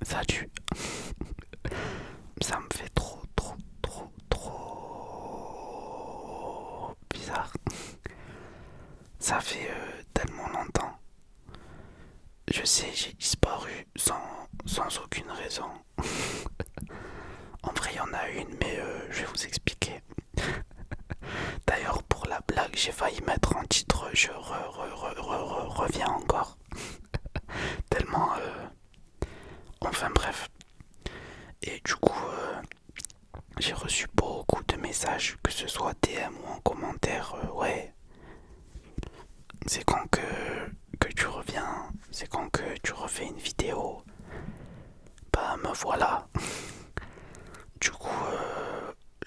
Salut. Ça me fait trop bizarre. Ça fait tellement longtemps. Je sais, j'ai disparu sans aucune raison. En vrai, il y en a une, mais je vais vous expliquer. D'ailleurs, pour la blague, j'ai failli mettre en titre je reviens encore. Tellement. Enfin bref. Et du coup, j'ai reçu beaucoup de messages, que ce soit DM ou en commentaire. Ouais, c'est quand que tu reviens, c'est quand que tu refais une vidéo. Bah me voilà. Du coup,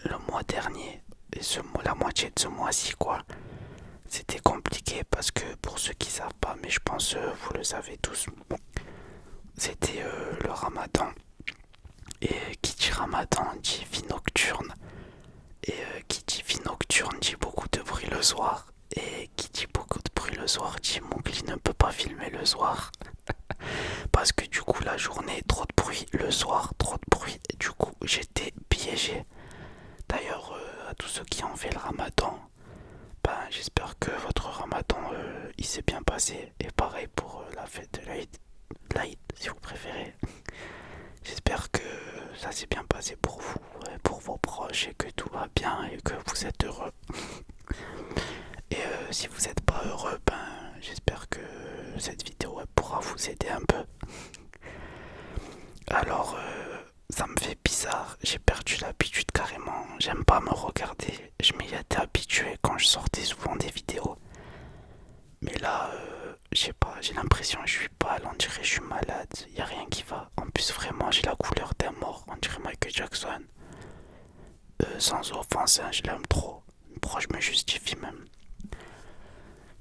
le mois dernier et la moitié de ce mois-ci, quoi, c'était compliqué parce que pour ceux qui savent pas, mais je pense vous le savez tous, c'était le Ramadan. Et qui dit Ramadan dit vie nocturne. Et qui dit vie nocturne dit beaucoup de bruit le soir. Et qui dit beaucoup de bruit le soir dit Mowgli ne peut pas filmer le soir. Parce que du coup la journée trop de bruit, le soir trop de bruit. Et du coup j'étais piégé. D'ailleurs à tous ceux qui ont fait le Ramadan, ben, j'espère que votre Ramadan il s'est bien passé. Et pareil pour la fête de l'Aïd si vous préférez. J'espère que ça s'est bien passé pour vous, et pour vos proches et que tout va bien et que vous êtes heureux. Et si vous n'êtes pas heureux, ben j'espère que cette vidéo elle pourra vous aider un peu. Alors ça me fait bizarre, j'ai perdu l'habitude carrément, j'aime pas me regarder, je m'y étais habitué quand je sortais souvent des vidéos. Mais là, je sais pas, j'ai l'impression que je suis pâle, on dirait que je suis malade, y a rien qui va. En plus vraiment j'ai la couleur d'un mort, on dirait Michael Jackson. Sans offense, hein, je l'aime trop. Pourquoi je me justifie même.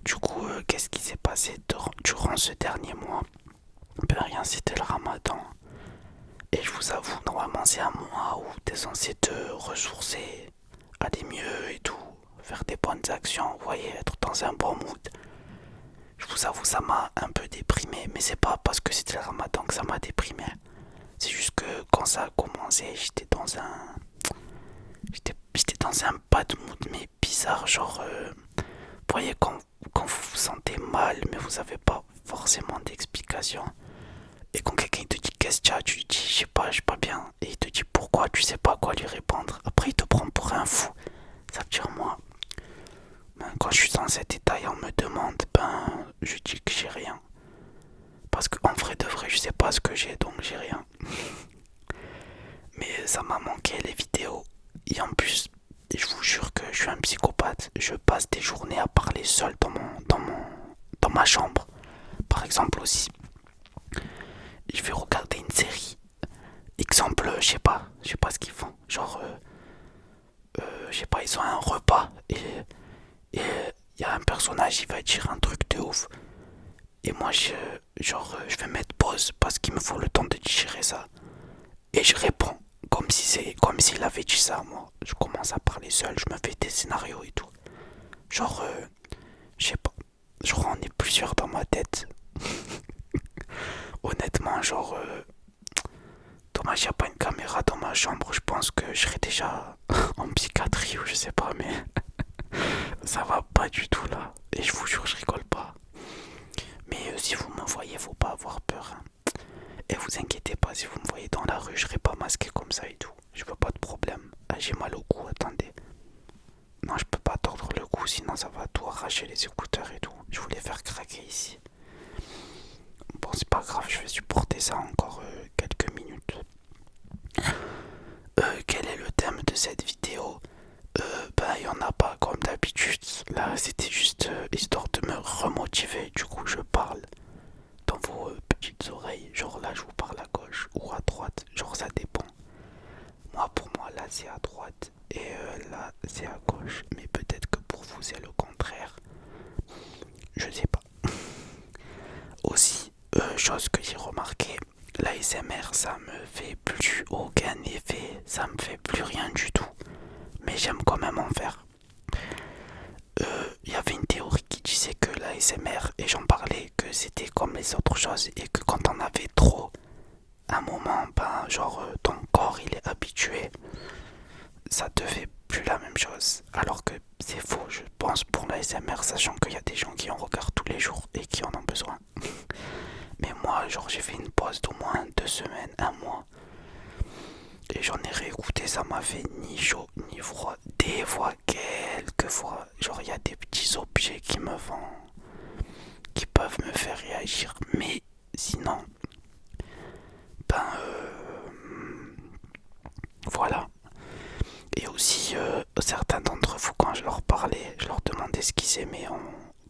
Du coup, qu'est-ce qui s'est passé durant ce dernier mois? Ben rien, c'était le Ramadan. Et je vous avoue, normalement c'est un mois où t'es censé te ressourcer, aller mieux et tout, faire des bonnes actions, vous voyez, être dans un bon mood. Je vous avoue, ça m'a un peu déprimé, mais c'est pas parce que c'était le Ramadan que ça m'a déprimé. C'est juste que quand ça a commencé, j'étais dans un bad mood, mais bizarre, genre, vous voyez, quand vous vous sentez mal, mais vous avez pas forcément d'explication. Et quand quelqu'un te dit qu'est-ce que tu lui dis, je suis pas bien. Et il te dit pourquoi, tu sais pas quoi lui répondre. Après, il te prend pour un fou. Ça veut dire, moi, ben, quand je suis dans cet état et on me demande, ben, je dis que j'ai rien. Parce qu'en vrai de vrai, je sais pas ce que j'ai, donc j'ai rien. Mais ça m'a manqué les vidéos. Et en plus, je vous jure que je suis un psychopathe. Je passe des journées à parler seul dans ma chambre. Par exemple aussi, je vais regarder une série. Exemple, je sais pas ce qu'ils font. Genre, je sais pas, ils ont un repas et il y a un personnage, il va dire un truc de ouf. Et moi, je vais mettre pause parce qu'il me faut le temps de digérer ça. Et je réponds comme s'il avait dit ça. Moi, je commence à parler seul, je me fais des scénarios et tout. Genre, je sais pas. Genre, on est plusieurs dans ma tête. Honnêtement, genre, dommage, il n'y a pas une caméra dans ma chambre. Je pense que je serais déjà en psychiatrie ou je sais pas, mais ça va pas du tout là. Et je vous jure, je rigole pas. Mais si vous me voyez, faut pas avoir peur, hein. Et vous inquiétez pas, si vous me voyez dans la rue, je serai pas masqué comme ça et tout. Je veux pas de problème. Ah, j'ai mal au cou, attendez. Non, je peux pas tordre le cou, sinon ça va tout arracher les écouteurs et tout. Je voulais faire craquer ici. Bon, c'est pas grave, je vais supporter ça encore quelques minutes. Quel est le thème de cette vidéo? Ben, il y en a pas comme d'habitude. Là, c'était juste histoire de me remotiver. Du coup, je parle dans vos petites oreilles. Genre là, je vous parle à gauche ou à droite. Genre, ça dépend. Moi, pour moi, là, c'est à droite. Et là, c'est à gauche. Mais peut-être que pour vous, c'est le contraire. Je sais pas. Aussi, chose que j'ai remarqué, l'ASMR, ça me fait plus aucun effet. Ça me fait plus rien du tout. Mais j'aime quand même en faire. Il y avait une théorie qui disait que l'ASMR, et j'en parlais, que c'était comme les autres choses et que quand on avait trop, à un moment chose. Alors que c'est faux, je pense, pour l'ASMR, sachant qu'il y a des gens qui en regardent tous les jours et qui en ont besoin. Mais moi, genre, j'ai fait une pause d'au moins 2 semaines, un mois. Et j'en ai réécouté, ça m'a fait ni chaud ni froid. Des fois, quelques fois, genre, il y a des petits objets qui me font, qui peuvent me faire réagir. Mais sinon, ben, voilà. Et aussi, certains d'entre vous, quand je leur parlais, je leur demandais ce qu'ils aimaient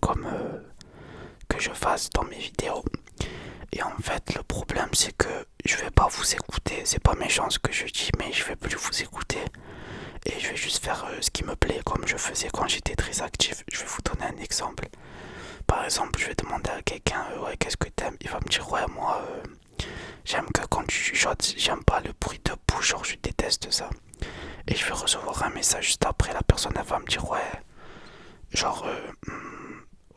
comme que je fasse dans mes vidéos. Et en fait, le problème, c'est que je vais pas vous écouter. C'est pas méchant ce que je dis, mais je vais plus vous écouter. Et je vais juste faire ce qui me plaît, comme je faisais quand j'étais très actif. Je vais vous donner un exemple. Par exemple, je vais demander à quelqu'un, ouais, qu'est-ce que t'aimes? Il va me dire, ouais, moi, j'aime que quand tu chuchotes, j'aime pas le bruit de bouche, genre je déteste ça. Et je vais recevoir un message juste après, la personne elle va me dire, ouais, genre,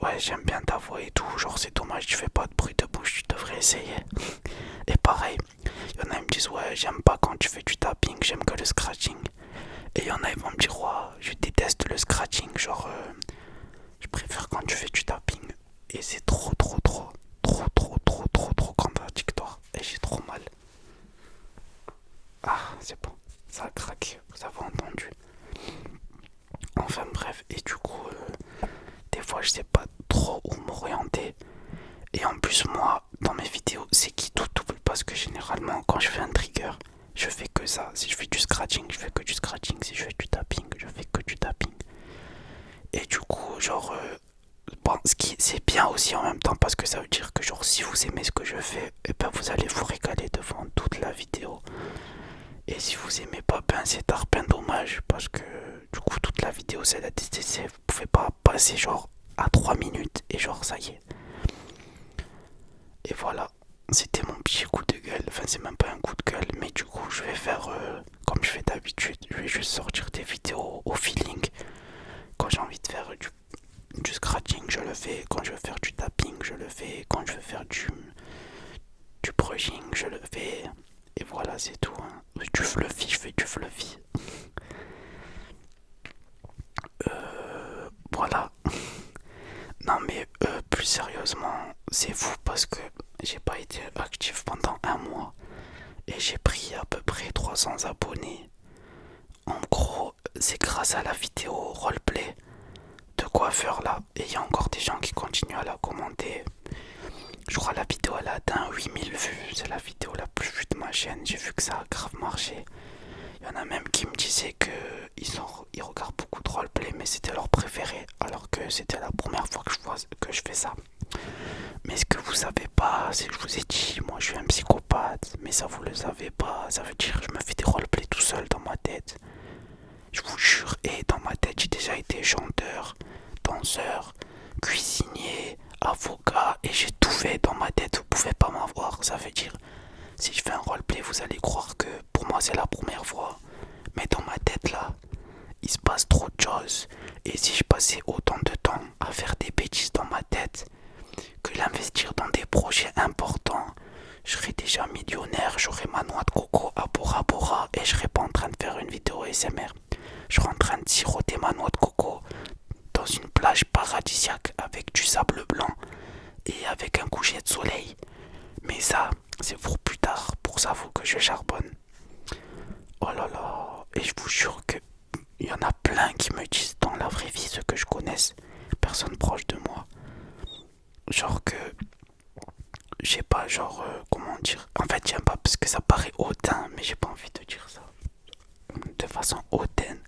ouais, j'aime bien ta voix et tout, genre c'est dommage, tu fais pas de bruit de bouche, tu devrais essayer. Et pareil, il y en a qui me disent, ouais, j'aime pas quand tu fais du tapping, j'aime que le scratching. Et il y en a qui vont me dire, ouais, je déteste le scratching, genre, je préfère quand tu fais du tapping. Et c'est trop contradictoire. Et j'ai trop mal. Ah, c'est bon, ça a craqué, vous avez entendu. Enfin bref, et du coup, des fois je sais pas trop où m'orienter. Et en plus moi, dans mes vidéos, c'est qui tout double parce que généralement quand je fais un trigger, je fais que ça. Si je fais du scratching, je fais que du scratching. Si je fais du tapping, je fais que du tapping. Et du coup, genre, bon, ce qui c'est bien aussi en même temps parce que ça veut dire que genre si vous aimez ce que je fais, et ben vous allez vous régaler devant toute la vidéo. Et si vous aimez pas, ben c'est tard, ben dommage parce que du coup toute la vidéo c'est la DTC. Vous pouvez pas passer genre à 3 minutes et genre ça y est. Et voilà, c'était mon petit coup de gueule. Enfin c'est même pas un coup de gueule, mais du coup je vais faire comme je fais d'habitude. Je vais juste sortir des vidéos au feeling. Quand j'ai envie de faire du scratching, je le fais. Quand je veux faire du tapping, je le fais. Quand je veux faire du brushing, je le fais. Et voilà, c'est tout. Hein. Du fluffy, je fais du fluffy. Voilà. Non mais plus sérieusement, c'est fou parce que j'ai pas été actif pendant un mois. Et j'ai pris à peu près 300 abonnés. En gros, c'est grâce à la vidéo roleplay de coiffeur là. Et il y a encore des gens qui continuent à la commenter. Je crois que la vidéo elle a atteint 8000 vues. C'est la vidéo la plus vue de ma chaîne. J'ai vu que ça a grave marché. Il y en a même qui me disaient qu'ils regardent beaucoup de roleplay, mais c'était leur préféré, alors que c'était la première fois que je fais ça. Mais ce que vous savez pas, c'est que je vous ai dit, moi je suis un psychopathe, mais ça vous le savez pas. Ça veut dire que je me fais des roleplays tout seul dans ma tête. Je vous jure, et dans ma tête j'ai déjà été chanteur, danseur, cuisinier, avocat, et j'ai tout fait dans ma tête, vous pouvez pas m'avoir. Ça veut dire, si je fais un roleplay, vous allez croire que pour moi c'est la première fois. Mais dans ma tête là, il se passe trop de choses. Et si je passais autant de temps à faire des bêtises dans ma tête, que l'investir dans des projets importants, je serais déjà millionnaire, j'aurais ma noix de coco à Bora Bora et je serais pas en train de faire une vidéo ASMR. Je serais en train de siroter ma noix de coco dans une plage paradisiaque avec du sable blanc et avec un coucher de soleil. Mais ça, c'est pour plus tard, pour ça faut que je charbonne. Oh là là, et je vous jure que il y en a plein qui me disent dans la vraie vie ce que je connaisse, personne proche de moi. Genre que, je sais pas, genre, comment dire. En fait, j'aime pas parce que ça paraît hautain, mais j'ai pas envie de dire ça de façon hautaine.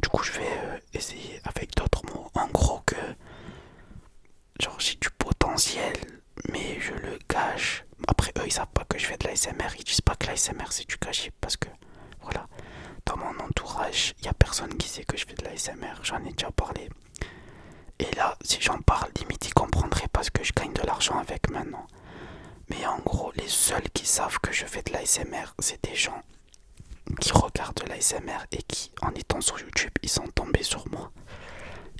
Du coup, je vais essayer avec d'autres mots. En gros, que, genre, j'ai du potentiel, mais je le cache. Après, eux, ils savent pas que je fais de l'ASMR. Ils disent pas que l'ASMR c'est du gâchis parce que, voilà. Dans mon entourage, il y a personne qui sait que je fais de l'ASMR. J'en ai déjà parlé. Et là, si j'en parle, limite, ils comprendraient parce que je gagne de l'argent avec maintenant. Mais en gros, les seuls qui savent que je fais de l'ASMR, c'est des gens qui regardent de l'ASMR et qui, en étant sur YouTube, ils sont tombés sur moi.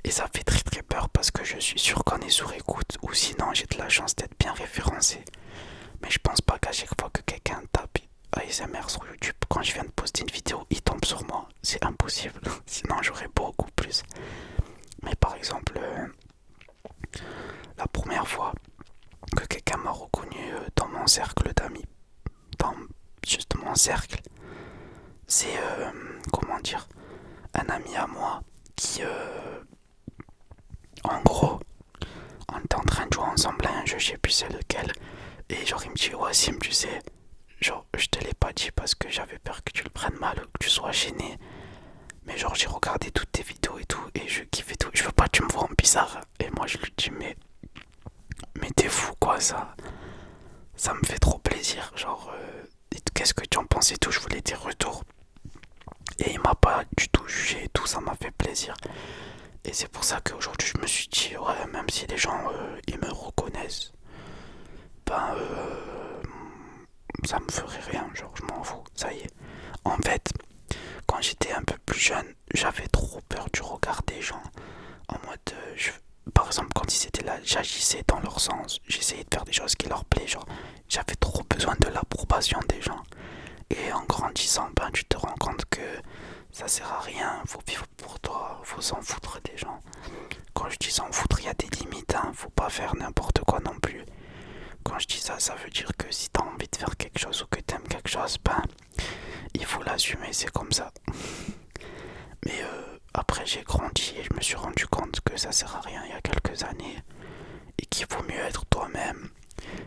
Et ça fait très très peur parce que je suis sûr qu'on est sur écoute ou sinon j'ai de la chance d'être bien référencé. Mais je pense pas qu'à chaque fois que quelqu'un tape ASMR sur YouTube, quand je viens de poster une vidéo, il tombe sur moi. C'est impossible. Sinon j'aurais puis en gros, on était en train de jouer ensemble à un jeu, je sais plus c'est lequel. Et genre il me dit Wassim, tu sais, genre je te l'ai pas dit parce que j'avais peur que tu le prennes mal ou que tu sois gêné. Mais genre j'ai regardé toutes tes vidéos et tout et je kiffe et tout. Je veux pas que tu me vois en bizarre. Et moi je lui dis mais t'es fou quoi, ça me fait trop plaisir. Genre qu'est-ce que tu en penses et tout. Je voulais tes retours. Et il m'a pas du tout jugé et tout, ça m'a fait plaisir. Et c'est pour ça qu'aujourd'hui je me suis dit ouais, même si les gens ils me reconnaissent, ben ça me ferait rien, genre je m'en fous, ça y est. En fait, quand j'étais un peu plus jeune, j'avais trop peur du regard des gens. En mode, par exemple, quand ils étaient là, j'agissais dans leur sens. J'essayais de faire des choses qui leur plaisaient. Genre, j'avais trop besoin de l'approbation des gens. Et en grandissant, ben, tu te rends compte que ça sert à rien. Faut vivre pour toi. Faut s'en foutre des gens. Quand je dis s'en foutre, il y a des limites. Hein. Faut pas faire n'importe quoi non plus. Quand je dis ça, ça veut dire que si t'as envie de faire quelque chose ou que t'aimes quelque chose, ben, il faut l'assumer. C'est comme ça. Mais après j'ai grandi et je me suis rendu compte que ça sert à rien il y a quelques années et qu'il vaut mieux être toi-même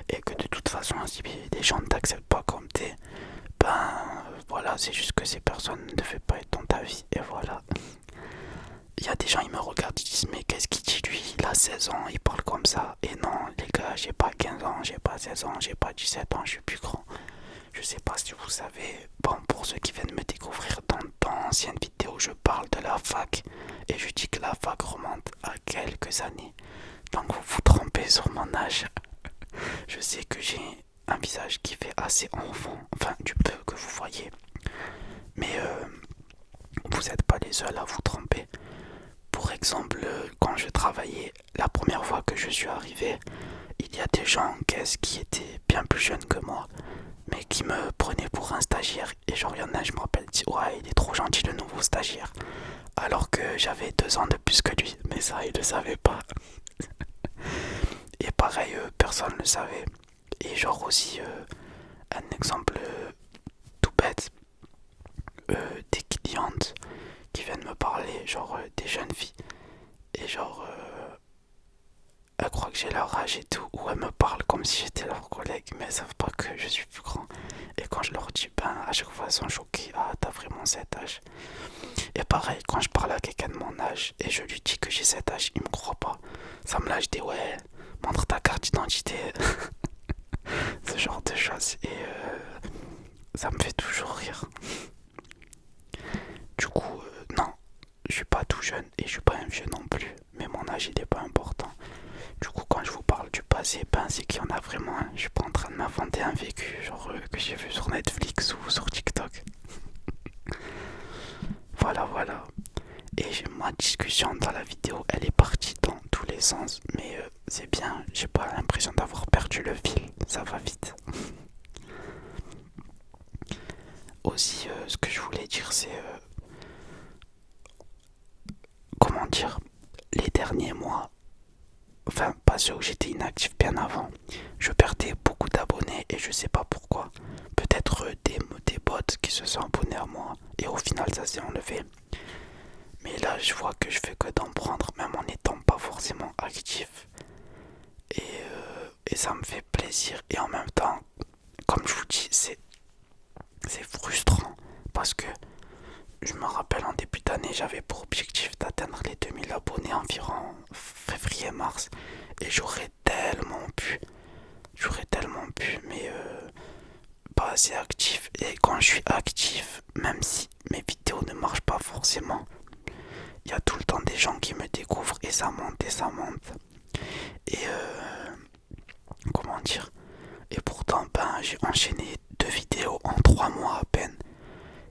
et que de toute façon si des gens ne t'acceptent pas comme t'es, ben voilà, c'est juste que ces personnes ne devaient pas être dans ta vie et voilà. Il y a des gens, ils me regardent, ils disent mais qu'est-ce qu'il dit lui, il a 16 ans, il parle comme ça. Et non les gars, j'ai pas 15 ans, j'ai pas 16 ans, j'ai pas 17 ans, je suis plus grand. Je sais pas si vous savez, bon, pour ceux qui viennent me découvrir dans d'anciennes vidéos, je parle de la fac et je dis que la fac remonte à quelques années. Donc vous vous trompez sur mon âge. Je sais que j'ai un visage qui fait assez enfant, enfin du peu que vous voyez. Mais vous n'êtes pas les seuls à vous tromper. Pour exemple, quand je travaillais, la première fois que je suis arrivé, il y a des gens en caisse qui étaient bien plus jeunes que moi, mais qui me prenaient pour un stagiaire. Et genre, il y en a, je me rappelle, dit ouais, il est trop gentil le nouveau stagiaire. Alors que j'avais 2 ans de plus que lui, mais ça, il le savait pas. Et pareil, personne ne le savait. Et genre aussi, un exemple tout bête, des clientes qui viennent me parler, genre des jeunes filles. Et genre, elles croient que j'ai leur âge et tout, ou elles me parlent comme si j'étais leur collègue, mais elles savent pas que je suis plus grand. Et quand je leur dis, ben à chaque fois elles sont choquées, ah t'as vraiment cet âge. Et pareil, quand je parle à quelqu'un de mon âge et je lui dis que j'ai cet âge, il me croit pas. Ça me lâche des ouais, montre ta carte d'identité. Ce genre de choses. Et ça me fait toujours rire. Du coup, non, je suis pas tout jeune et je suis pas un vieux non plus. Mais mon âge il est pas important. Du coup, quand je vous parle du passé, ben c'est qu'il y en a vraiment un. Je suis pas en train de m'inventer un vécu, genre que j'ai vu sur Netflix ou sur TikTok. Voilà, voilà. Et ma discussion dans la vidéo, elle est partie dans tous les sens. Mais c'est bien, j'ai pas l'impression d'avoir perdu le fil. Ça va vite. Aussi, ce que je voulais dire, c'est... comment dire, les derniers mois, enfin pas ceux où j'étais inactif bien avant, je perdais beaucoup d'abonnés et je sais pas pourquoi. Peut-être des bots qui se sont abonnés à moi et au final ça s'est enlevé. Mais là je vois que je fais que d'en prendre même en n'étant pas forcément actif. Et ça me fait plaisir et en même temps, comme je vous dis, c'est frustrant parce que je me rappelle en début d'année, j'avais pour objectif d'atteindre les 2000 abonnés environ février-mars. Et j'aurais tellement pu, mais pas assez actif. Et quand je suis actif, même si mes vidéos ne marchent pas forcément, il y a tout le temps des gens qui me découvrent et ça monte et ça monte. Et comment dire? Et pourtant, ben, j'ai enchaîné 2 vidéos en 3 mois à peine.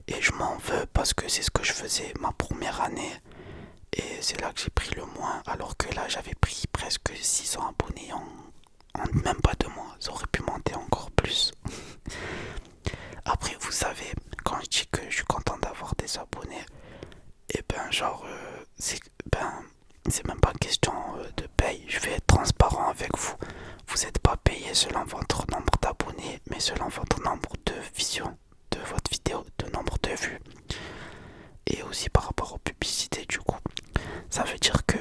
Et je m'en veux parce que c'est ce que je faisais ma première année. Et c'est là que j'ai pris le moins. Alors que là, j'avais pris presque 600 abonnés en même pas 2 mois. Ça aurait pu monter encore plus. Après, vous savez, quand je dis que je suis content d'avoir des abonnés, et ben genre, c'est même pas question de paye. Je vais être transparent avec vous. Vous n'êtes pas payé selon votre nombre d'abonnés, mais selon votre nombre de visions de votre vidéo, de nombre de vues. Et aussi par rapport aux publicités du coup. Ça veut dire que,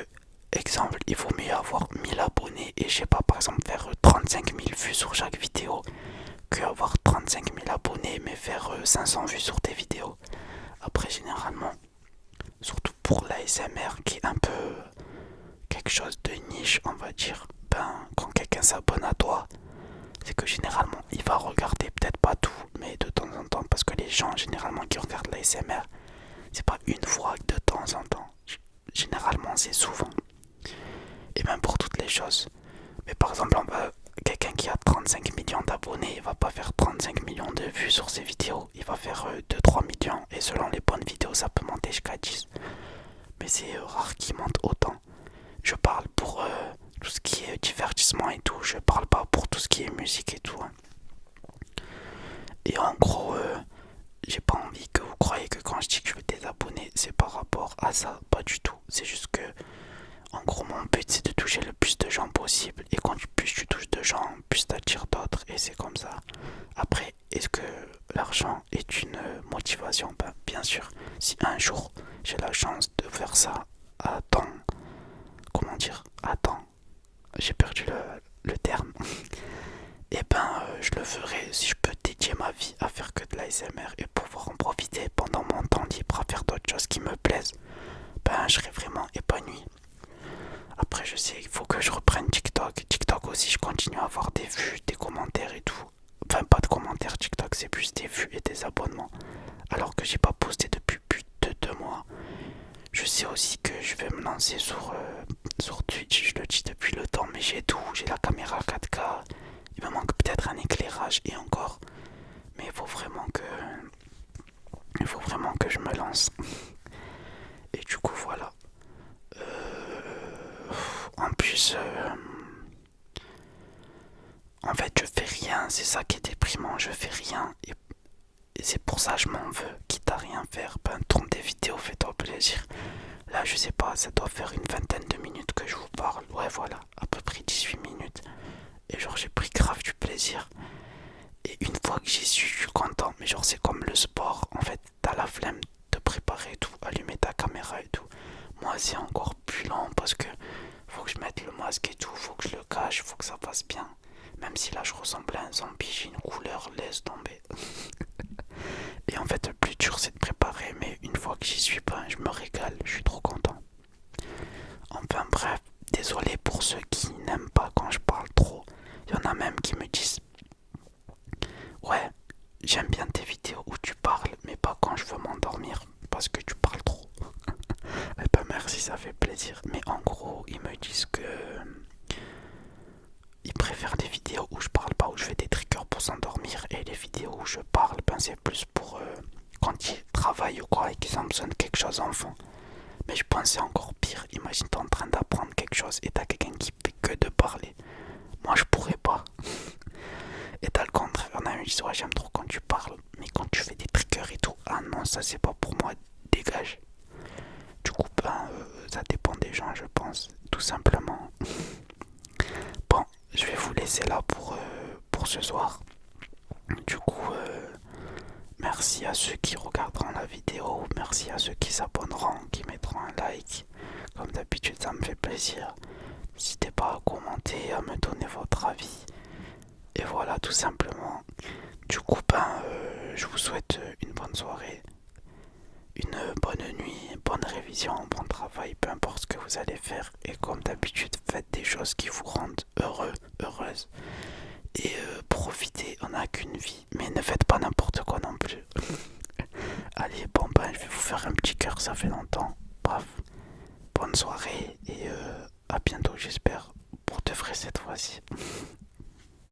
exemple, il vaut mieux avoir 1000 abonnés et je sais pas, par exemple, faire 35 000 vues sur chaque vidéo que avoir 35 000 abonnés mais faire 500 vues sur tes vidéos. Après, généralement, surtout pour l'ASMR qui est un peu quelque chose de niche, on va dire, ben, quand quelqu'un s'abonne à toi, c'est que généralement il va regarder peut-être pas tout, mais de temps en temps, parce que les gens généralement qui regardent l'ASMR, c'est pas une fois de temps en temps. Généralement, c'est souvent. Et même pour toutes les choses. Mais par exemple, quelqu'un qui a 35 millions d'abonnés, il va pas faire 35 millions de vues sur ses vidéos. Il va faire 2-3 millions. Et selon les bonnes vidéos, ça peut monter jusqu'à 10. Mais c'est rare qu'il monte autant. Je parle pour tout ce qui est divertissement et tout. Je parle pas pour tout ce qui est musique et tout. Hein. Et en gros, j'ai pas envie que vous croyez que quand je dis que je veux des abonnés, c'est par rapport à ça. Pas du tout. C'est juste que, en gros, mon but c'est de toucher le plus de gens possible. Et quand plus tu touches de gens, plus t'attires d'autres. Et c'est comme ça. Après, est-ce que l'argent est une motivation? Ben, bien sûr. Si un jour j'ai la chance de faire ça à temps, comment dire, à temps, j'ai perdu le terme. Et ben, je le ferai si je peux dédier ma vie à faire que de l'ASMR et pouvoir en profiter pendant mon temps libre à faire d'autres choses qui me plaisent. Ben, je serai vraiment épanoui. Après, je sais, il faut que je reprenne TikTok. TikTok aussi, je continue à avoir des vues, des commentaires et tout. Enfin, pas de commentaires, TikTok, c'est plus des vues et des abonnements. Alors que j'ai pas posté depuis plus de 2 mois. Je sais aussi que je vais me lancer sur Twitch, je le dis depuis le temps, mais j'ai tout. J'ai la caméra 4K, il me manque peut-être un éclairage et encore. Mais il faut vraiment que je me lance. Et du coup, voilà. En plus, en fait, je fais rien. C'est ça qui est déprimant. Je fais rien. Et c'est pour ça que je m'en veux. Quitte à rien faire, ben tourne des vidéos, fais-toi plaisir. Là, je sais pas, ça doit faire une vingtaine de minutes que je vous parle. Ouais, voilà, à peu près 18 minutes. Et genre, j'ai pris grave du plaisir. Et une fois que j'y suis, je suis content. Mais genre, c'est comme le sport. En fait, t'as la flemme de préparer tout, allumer ta caméra et tout. Moi, c'est encore plus lent parce que faut que je mette le masque et tout. Faut que je le cache, faut que ça passe bien. Même si là, je ressemble à un zombie, j'ai une couleur, laisse tomber. Et en fait, le plus dur, c'est de préparer. Mais une fois que j'y suis, ben, je me régale. Je suis trop content. Enfin bref, désolé pour ceux qui n'aiment pas quand je parle trop. Il y en a même qui me disent: ouais, j'aime bien tes vidéos où tu parles, mais pas quand je veux m'endormir parce que tu parles trop. Eh ben merci, ça fait plaisir. Mais en gros, ils me disent que ils préfèrent des vidéos où je parle pas, où je fais des triggers pour s'endormir, et les vidéos où je parle, ben c'est plus pour quand ils travaillent ou quoi et qu'ils ont besoin de quelque chose en fond. Mais je pensais encore pire. Imagine, t'es en train d'apprendre quelque chose et t'as quelqu'un qui fait que de parler. Moi, je pourrais pas. Et t'as le contraire. On a un qui dit: ouais, j'aime trop quand tu parles. Mais quand tu fais des triggers et tout, ah non, ça c'est pas pour moi. Dégage. Du coup, ben, ça dépend des gens, je pense. Tout simplement. Bon, je vais vous laisser là pour ce soir. Du coup, merci à ceux qui regarderont la vidéo. Merci à ceux qui s'abonneront, qui mettront un like. Comme d'habitude, ça me fait plaisir. N'hésitez pas à commenter, à me donner votre avis. Et voilà, tout simplement. Du coup, ben, je vous souhaite une bonne soirée, une bonne nuit, bonne révision, bon travail, peu importe ce que vous allez faire. Et comme d'habitude, faites des choses qui vous rendent heureux, heureuse. Et profitez, on n'a qu'une vie.